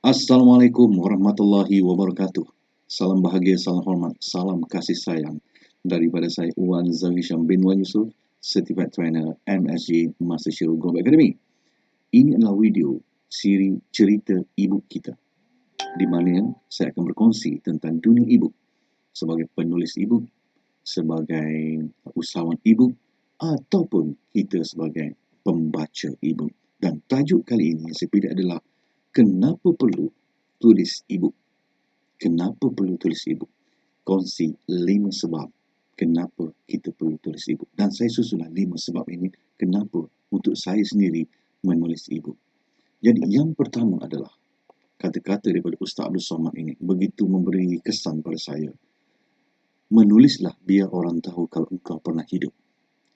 Assalamualaikum warahmatullahi wabarakatuh. Salam bahagia, salam hormat, salam kasih sayang daripada saya Wan Zawisham bin Wan Yusof, Certified Trainer MSG Master Shiro Global Academy. Ini adalah video siri cerita ibu kita, di mana saya akan berkongsi tentang dunia ibu sebagai penulis ibu, sebagai usahawan ibu, ataupun kita sebagai pembaca ibu. Dan tajuk kali ini yang saya pilih adalah kenapa perlu tulis ibu. Kenapa perlu tulis ibu? Kongsi 5 sebab kenapa kita perlu tulis ibu. Dan saya susunlah 5 sebab ini kenapa untuk saya sendiri menulis ibu. Jadi yang pertama adalah kata-kata daripada Ustaz Abdul Somad ini begitu memberi kesan pada saya. Menulislah biar orang tahu kalau engkau pernah hidup.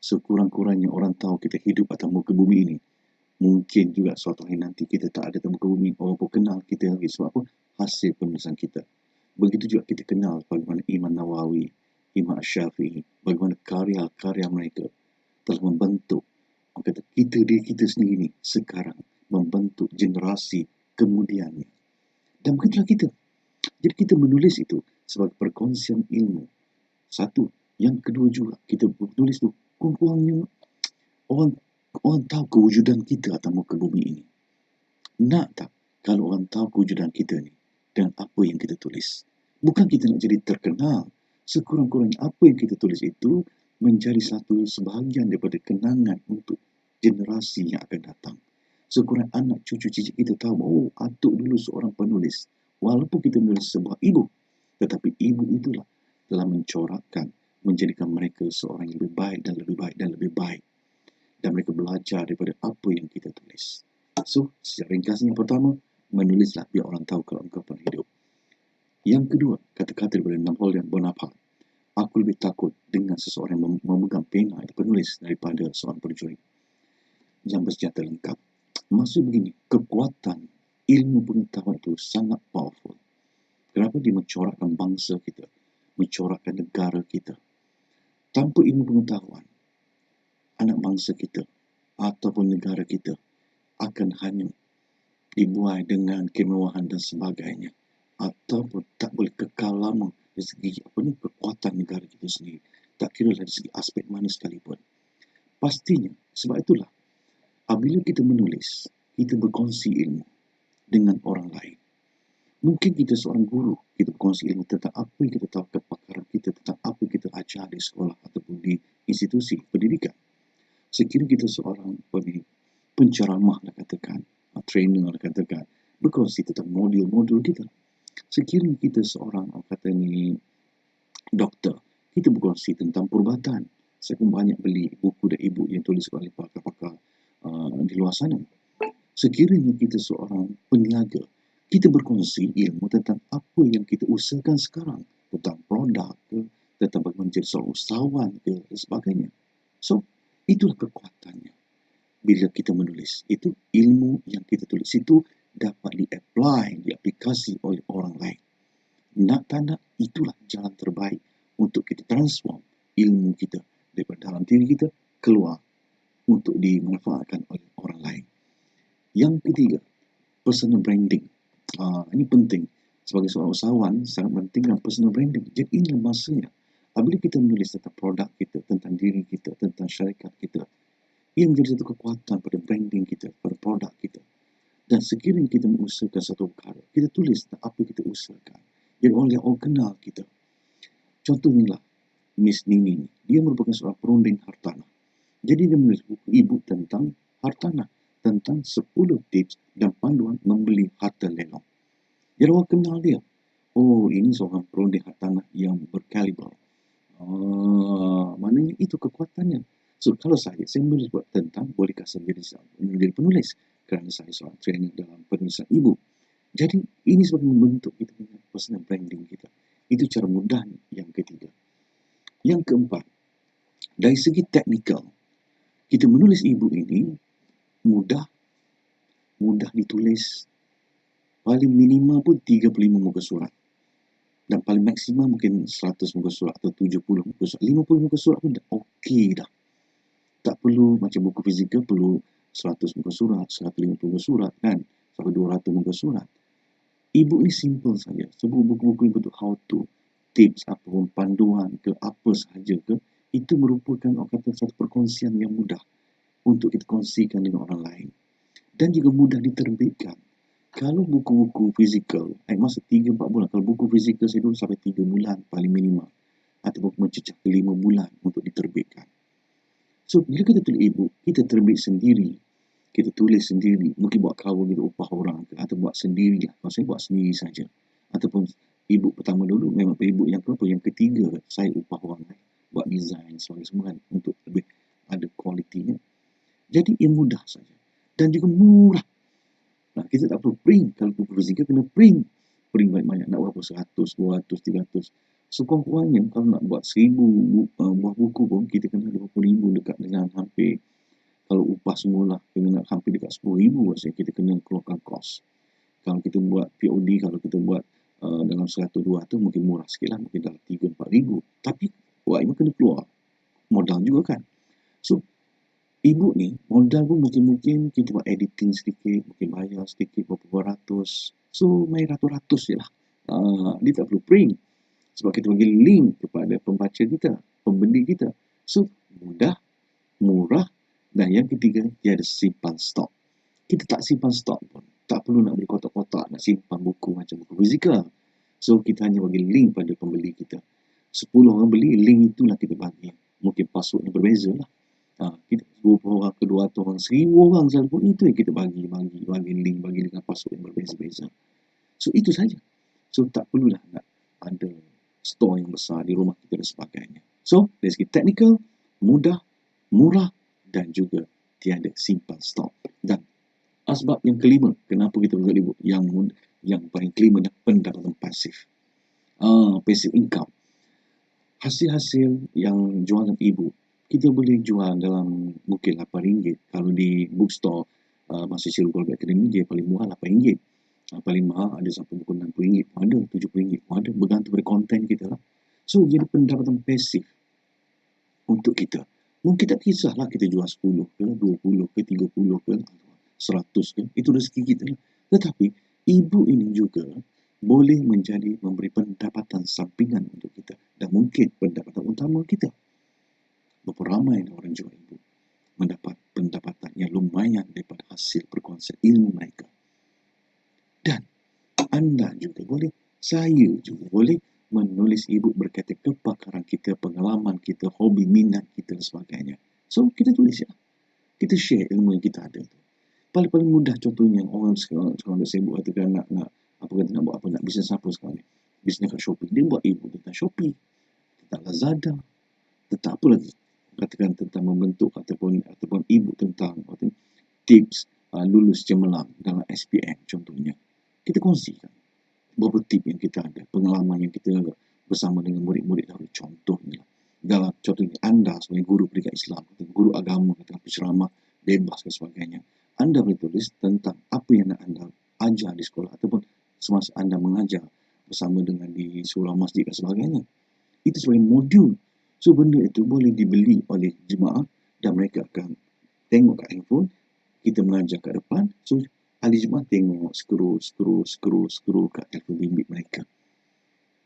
Sekurang-kurangnya orang tahu kita hidup atas muka bumi ini. Mungkin juga suatu hari nanti kita tak ada di muka bumi, orang pun kenal kita lagi. Sebab apa? Hasil penulisan kita. Begitu juga kita kenal bagaimana Imam Nawawi, Imam Syafi'i, bagaimana karya-karya mereka telah membentuk kita diri kita sendiri ni sekarang, membentuk generasi kemudiannya. Dan begitulah kita. Jadi kita menulis itu sebagai perkongsian ilmu. Satu. Yang kedua juga, kita menulis itu kurang-kurangnya orang tahu kewujudan kita atas muka bumi ini. Nak tak kalau orang tahu kewujudan kita ni dan apa yang kita tulis? Bukan kita nak jadi terkenal. Sekurang-kurangnya apa yang kita tulis itu menjadi satu sebahagian daripada kenangan untuk generasi yang akan datang. Sekurang anak cucu cicit kita tahu, oh, atuk dulu seorang penulis. Walaupun kita menulis sebuah ibu, tetapi ibu itulah telah mencorakkan, menjadikan mereka seorang yang lebih baik dan lebih baik dan lebih baik. Dan mereka belajar daripada apa yang kita tulis. So, secara ringkasnya yang pertama, menulislah biar orang tahu kalau engkau pernah hidup. Yang kedua, kata-kata daripada Napoleon Bonaparte. Aku lebih takut dengan seseorang yang memegang pena atau penulis daripada seorang prajurit yang bersenjata lengkap. Maksud begini, kekuatan ilmu pengetahuan itu sangat powerful. Kenapa? Dia mencorakkan bangsa kita, mencorakkan negara kita. Tanpa ilmu pengetahuan, anak bangsa kita ataupun negara kita akan hanyut, dibuai dengan kemewahan dan sebagainya, ataupun tak boleh kekal lama dari segi kekuatan negara kita sendiri, tak kira dari segi aspek mana sekalipun. Pastinya, sebab itulah apabila kita menulis, kita berkongsi ilmu dengan orang lain. Mungkin kita seorang guru, kita berkongsi ilmu tentang apa yang kita tahu, kepakaran kita tentang apa yang kita ajar di sekolah ataupun di institusi pendidikan. Sekiranya kita seorang penceramah, nak katakan, trainer, nak katakan, berkongsi tentang modul-modul kita. Sekiranya kita seorang, kata ni, doktor, kita berkongsi tentang perubatan. Saya pun banyak beli buku dan ibu yang tulis oleh pakar-pakar di luar sana. Sekiranya kita seorang peniaga, kita berkongsi ilmu tentang apa yang kita usahakan sekarang, tentang produk ke, tentang bagaimana menjadi seorang usahawan ke, dan sebagainya. So, itulah kekuatannya. Bila kita menulis, itu ilmu yang kita tulis itu dapat di-apply, diaplikasi oleh orang lain. Nak tak nak, itulah jalan terbaik untuk kita transform ilmu kita daripada dalam diri kita keluar untuk dimanfaatkan oleh orang lain. Yang ketiga, personal branding. Ini penting. Sebagai seorang usahawan, sangat penting dalam personal branding. Jadi inilah masanya. Apabila kita menulis tentang produk kita, tentang diri kita, tentang syarikat kita, ia menjadi satu kekuatan pada branding kita, pada produk kita. Dan sekiranya kita mengusahakan satu perkara, kita tulis tentang apa kita usahakan. Jadi orang kenal kita. Contohnya lah, Miss Nini. Dia merupakan seorang perunding hartanah. Jadi dia menulis buku ibu tentang hartanah, tentang 10 tips dan panduan membeli harta lelong. Jadi orang kenal dia. Oh, ini seorang perunding hartanah yang berkaliber. Maknanya itu kekuatannya. So, kalau saya menulis buat tentang bolehkah saya menjadi penulis kerana saya seorang trainer dalam penulisan ibu. Jadi, ini sebagai membentuk kita punya personal branding kita. Itu cara mudah yang ketiga. Yang keempat, dari segi teknikal, kita menulis ibu ini mudah ditulis. Paling minimal pun 35 muka surat. Dan paling maksimal mungkin 100 muka surat atau 70 muka surat. 50 muka surat pun dah okey dah. Tak perlu macam buku fizikal perlu 100 muka surat, 150 muka surat kan, sampai 200 muka surat. E-book ni simple saja. Semua buku-buku bentuk how to, tips ataupun panduan ke apa sahaja ke, itu merupakan orang kata satu perkongsian yang mudah untuk kita kongsikan dengan orang lain. Dan juga mudah diterbitkan. Kalau buku-buku fizikal, masa 3-4 bulan. Kalau buku fizikal saya dulu sampai 3 bulan paling minimum. Ataupun mencecah ke 5 bulan untuk diterbitkan. So, bila kita tulis e-book, kita terbit sendiri. Kita tulis sendiri. Mungkin buat cover kita upah orang ke, atau buat sendiri lah. Maksudnya buat sendiri saja. Ataupun e-book pertama dulu, memang e-book yang berapa? Yang ketiga, saya upah orang. Buat design, sebagainya semua kan. Untuk lebih ada kualitinya. Jadi, ia mudah saja. Dan juga murah. Nah, kita tak perlu print. Kalau buku fizikal kena print. Print banyak-banyak. Nak berapa? 100, 200, 300. Sekurang-kurangnya kalau nak buat 1000 buah buku pun kita kena 20,000 dekat dengan hampir, kalau upah semula kena nak hampir dekat 10,000 maksudnya kita kena keluarkan kos. Kalau kita buat POD, kalau kita buat dalam 100-200 mungkin murah sikit lah, mungkin dalam 3-4,000. Tapi buat ini kena keluar modal juga kan. So e-book ni modal pun mungkin kita buat editing sedikit, mungkin bayar sedikit berapa ratus. So main ratus-ratus je lah. Dia tak perlu print. Sebab kita bagi link kepada pembaca kita, pembeli kita. So, mudah, murah, dan yang ketiga, dia ada simpan stok. Kita tak simpan stok pun. Tak perlu nak beli kotak-kotak, nak simpan buku macam buku fizikal. So, kita hanya bagi link pada pembeli kita. 10 orang beli, link itulah kita bagi. Mungkin passwordnya berbeza lah. Kita 20 orang ke 200 orang, 1000 orang sekalipun, itu yang kita bagi link, bagi dengan password yang berbeza-beza. So, itu saja. So, tak perlulah nak ada store yang besar di rumah kita dan sebagainya. So, dari segi teknikal, mudah, murah dan juga tiada simpan stok. Dan asbab yang kelima, kenapa kita buat e-book? Yang paling kelima adalah pendapatan pasif. Passive income. Hasil-hasil yang jualan e-book, kita boleh jual dalam mungkin RM8. Kalau di bookstore Masih Syirul Golf Academy, dia paling murah RM8. Paling mahal ada sampai buku RM60 pun ada, RM70 pun ada, bergantung pada konten kita lah. So, jadi pendapatan pasif untuk kita. Mungkin tak kisahlah kita jual 10 ke, 20 ke, 30 ke, 100 ke, itu rezeki kita lah. Tetapi, e-book ini juga boleh memberi pendapatan sampingan untuk kita. Dan mungkin pendapatan utama kita. Berapa ramai orang jual e-book mendapat pendapatan yang lumayan daripada hasil perkongsian ilmu mereka. Dan anda juga boleh, saya juga boleh menulis e-book berkaitan kepakaran kita, pengalaman kita, hobi, minat kita dan sebagainya. So, kita tulis ya. Kita share ilmu yang kita ada. Paling mudah contohnya, orang sekarang nak sibuk katakan nak buat apa, nak bisnes apa sekarang ni. Bisnes kat Shopee. Dia buat e-book tentang Shopee, tentang Lazada, tentang apa lagi. Katakan tentang membentuk ataupun e-book tentang tips lulus cemerlang dalam SPM contohnya. Kita kongsikan beberapa tip yang kita ada, pengalaman yang kita bersama dengan murid-murid dahulu. Contohnya, contohnya anda sebagai guru pendidikan Islam, guru agama, penceramah bebas dan sebagainya, anda boleh tulis tentang apa yang anda ajar di sekolah ataupun semasa anda mengajar bersama dengan di surau masjid dan sebagainya. Itu sebagai modul. So, benda itu boleh dibeli oleh jemaah dan mereka akan tengok kat handphone, kita mengajar kat depan. So, ahli jemaah tengok, scroll kat telefon bimbit mereka.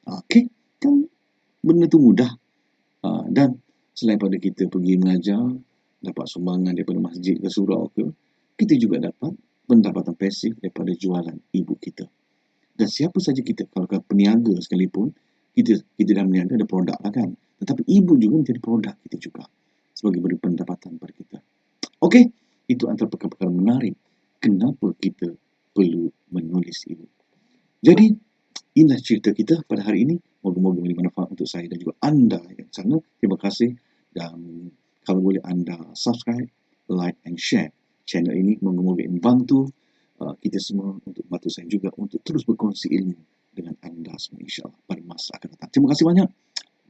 Okey, kan benda tu mudah. Dan selain pada kita pergi mengajar, dapat sumbangan daripada masjid ke surau ke, kita juga dapat pendapatan pasif daripada jualan e-book kita. Dan siapa saja kita, kalau peniaga sekalipun, kita dalam meniaga ada produk lah kan. Tetapi e-book juga menjadi produk kita juga sebagai beri pendapatan pada kita. Okey, itu antara perkara-perkara menarik kenapa kita perlu menulis e-book. Jadi, inilah cerita kita pada hari ini. Moga-moga memberi manfaat untuk saya dan juga anda yang sana. Terima kasih. Dan kalau boleh anda subscribe, like and share channel ini. Moga-moga membantu kita semua, untuk bantu saya juga untuk terus berkongsi ilmu dengan anda semua insyaAllah pada masa akan datang. Terima kasih banyak.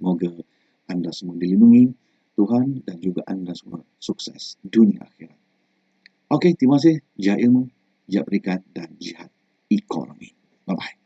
Moga anda semua dilindungi Tuhan dan juga anda semua sukses dunia akhirat. Okey, terima kasih. Jihad ilmu, jihad berikat dan jihad ekonomi. Bye-bye.